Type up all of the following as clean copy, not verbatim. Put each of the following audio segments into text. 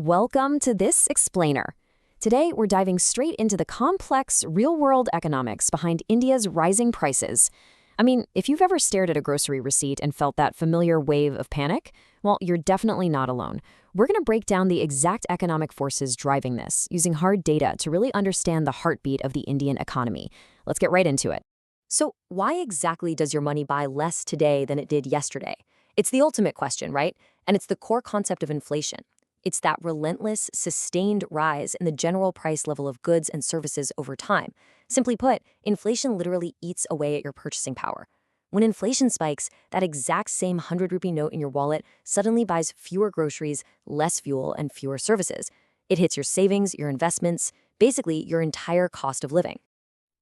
Welcome to this explainer. Today, we're diving straight into the complex, real-world economics behind India's rising prices. I mean, if you've ever stared at a grocery receipt and felt that familiar wave of panic, well, you're definitely not alone. We're going to break down the exact economic forces driving this, using hard data to really understand the heartbeat of the Indian economy. Let's get right into it. So, why exactly does your money buy less today than it did yesterday? It's the ultimate question, right? And it's the core concept of inflation. It's that relentless, sustained rise in the general price level of goods and services over time. Simply put, inflation literally eats away at your purchasing power. When inflation spikes, that exact same 100-rupee note in your wallet suddenly buys fewer groceries, less fuel, and fewer services. It hits your savings, your investments, basically your entire cost of living.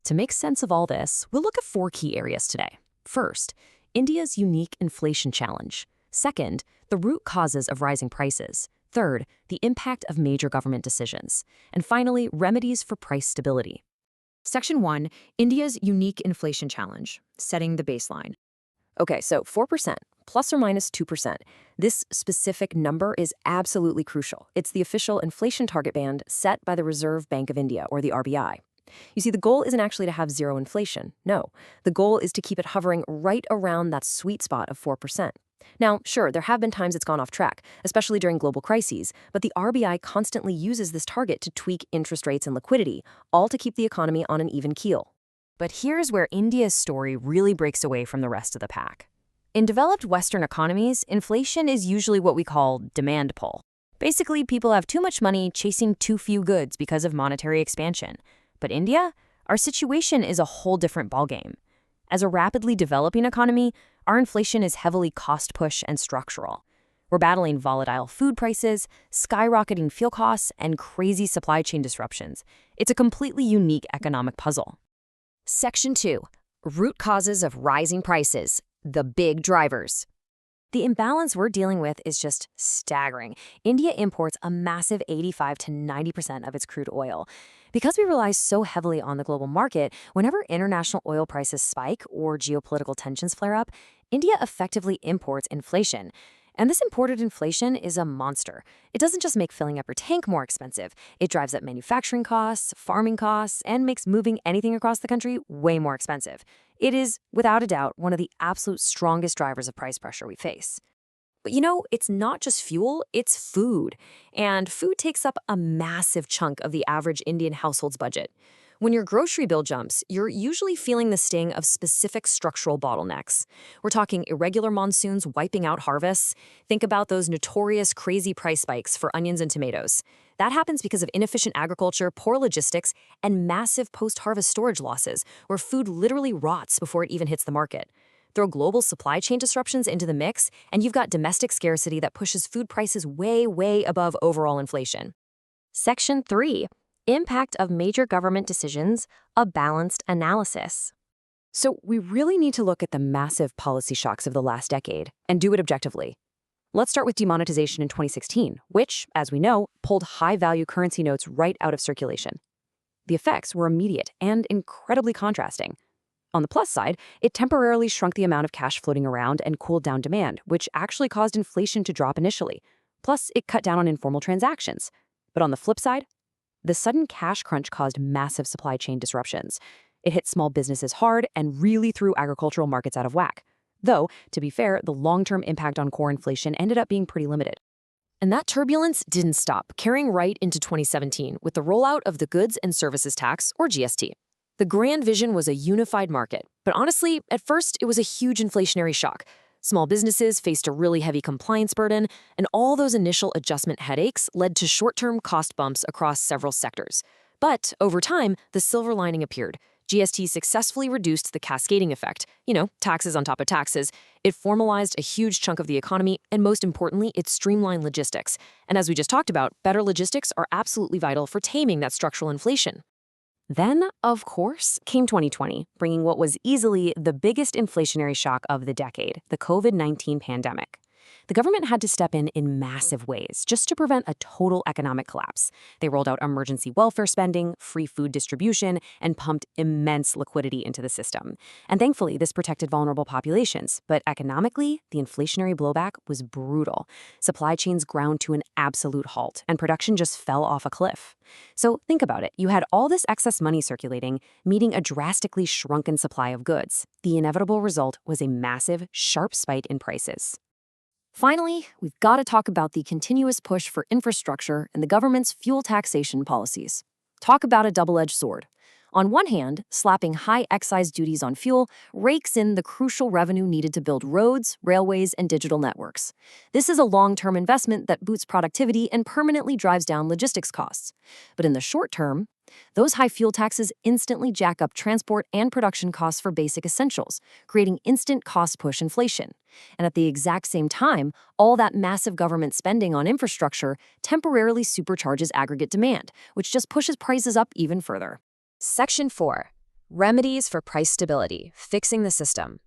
To make sense of all this, we'll look at four key areas today. First, India's unique inflation challenge. Second, the root causes of rising prices. Third, the impact of major government decisions. And finally, remedies for price stability. Section 1, India's unique inflation challenge, setting the baseline. Okay, so 4%, plus or minus 2%. This specific number is absolutely crucial. It's the official inflation target band set by the Reserve Bank of India, or the RBI. You see, the goal isn't actually to have zero inflation. No, the goal is to keep it hovering right around that sweet spot of 4%. Now, sure, there have been times it's gone off track, especially during global crises, but the RBI constantly uses this target to tweak interest rates and liquidity, all to keep the economy on an even keel. But here's where India's story really breaks away from the rest of the pack. In developed Western economies, inflation is usually what we call demand pull. Basically, people have too much money chasing too few goods because of monetary expansion. But India? Our situation is a whole different ballgame. As a rapidly developing economy, our inflation is heavily cost-push and structural. We're battling volatile food prices, skyrocketing fuel costs, and crazy supply chain disruptions. It's a completely unique economic puzzle. Section 2. Root causes of rising prices, the big drivers. The imbalance we're dealing with is just staggering. India imports a massive 85 to 90% of its crude oil. Because we rely so heavily on the global market, whenever international oil prices spike or geopolitical tensions flare up, India effectively imports inflation. And this imported inflation is a monster. It doesn't just make filling up your tank more expensive. It drives up manufacturing costs, farming costs, and makes moving anything across the country way more expensive. It is, without a doubt, one of the absolute strongest drivers of price pressure we face. But you know, it's not just fuel, it's food. And food takes up a massive chunk of the average Indian household's budget. When your grocery bill jumps, you're usually feeling the sting of specific structural bottlenecks. We're talking irregular monsoons wiping out harvests. Think about those notorious crazy price spikes for onions and tomatoes. That happens because of inefficient agriculture, poor logistics, and massive post-harvest storage losses, where food literally rots before it even hits the market. Throw global supply chain disruptions into the mix, and you've got domestic scarcity that pushes food prices way, way above overall inflation. Section 3. Impact of major government decisions, a balanced analysis. So we really need to look at the massive policy shocks of the last decade and do it objectively. Let's start with demonetization in 2016, which, as we know, pulled high-value currency notes right out of circulation. The effects were immediate and incredibly contrasting. On the plus side, it temporarily shrunk the amount of cash floating around and cooled down demand, which actually caused inflation to drop initially. Plus, it cut down on informal transactions. But on the flip side, the sudden cash crunch caused massive supply chain disruptions. It hit small businesses hard and really threw agricultural markets out of whack. Though, to be fair, the long-term impact on core inflation ended up being pretty limited. And that turbulence didn't stop, carrying right into 2017 with the rollout of the Goods and Services Tax, or GST. The grand vision was a unified market, but honestly, at first, it was a huge inflationary shock. Small businesses faced a really heavy compliance burden, and all those initial adjustment headaches led to short-term cost bumps across several sectors. But over time, the silver lining appeared. GST successfully reduced the cascading effect, taxes on top of taxes. It formalized a huge chunk of the economy, and most importantly, it streamlined logistics. And as we just talked about, better logistics are absolutely vital for taming that structural inflation. Then, of course, came 2020, bringing what was easily the biggest inflationary shock of the decade, the COVID-19 pandemic. The government had to step in massive ways just to prevent a total economic collapse. They rolled out emergency welfare spending, free food distribution, and pumped immense liquidity into the system. And thankfully, this protected vulnerable populations. But economically, the inflationary blowback was brutal. Supply chains ground to an absolute halt, and production just fell off a cliff. So think about it. You had all this excess money circulating, meeting a drastically shrunken supply of goods. The inevitable result was a massive, sharp spike in prices. Finally, we've got to talk about the continuous push for infrastructure and the government's fuel taxation policies. Talk about a double-edged sword. On one hand, slapping high excise duties on fuel rakes in the crucial revenue needed to build roads, railways, and digital networks. This is a long-term investment that boosts productivity and permanently drives down logistics costs. But in the short term, those high fuel taxes instantly jack up transport and production costs for basic essentials, creating instant cost-push inflation. And at the exact same time, all that massive government spending on infrastructure temporarily supercharges aggregate demand, which just pushes prices up even further. Section 4. Remedies for price stability, fixing the system.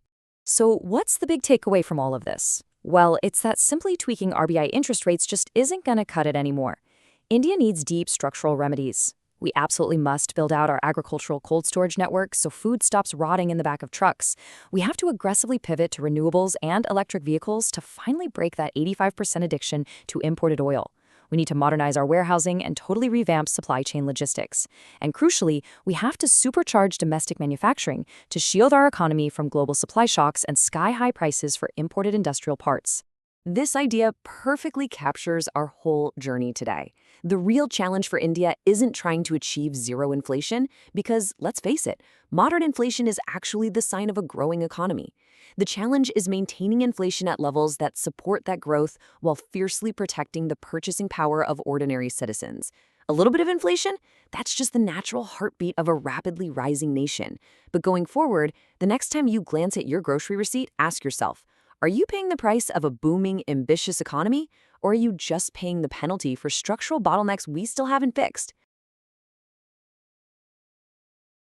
So what's the big takeaway from all of this? Well, it's that simply tweaking RBI interest rates just isn't going to cut it anymore. India needs deep structural remedies. We absolutely must build out our agricultural cold storage network so food stops rotting in the back of trucks. We have to aggressively pivot to renewables and electric vehicles to finally break that 85% addiction to imported oil. We need to modernize our warehousing and totally revamp supply chain logistics. And crucially, we have to supercharge domestic manufacturing to shield our economy from global supply shocks and sky-high prices for imported industrial parts. This idea perfectly captures our whole journey today. The real challenge for India isn't trying to achieve zero inflation because, let's face it, modern inflation is actually the sign of a growing economy. The challenge is maintaining inflation at levels that support that growth while fiercely protecting the purchasing power of ordinary citizens. A little bit of inflation? That's just the natural heartbeat of a rapidly rising nation. But going forward, the next time you glance at your grocery receipt, ask yourself, are you paying the price of a booming, ambitious economy, or are you just paying the penalty for structural bottlenecks we still haven't fixed?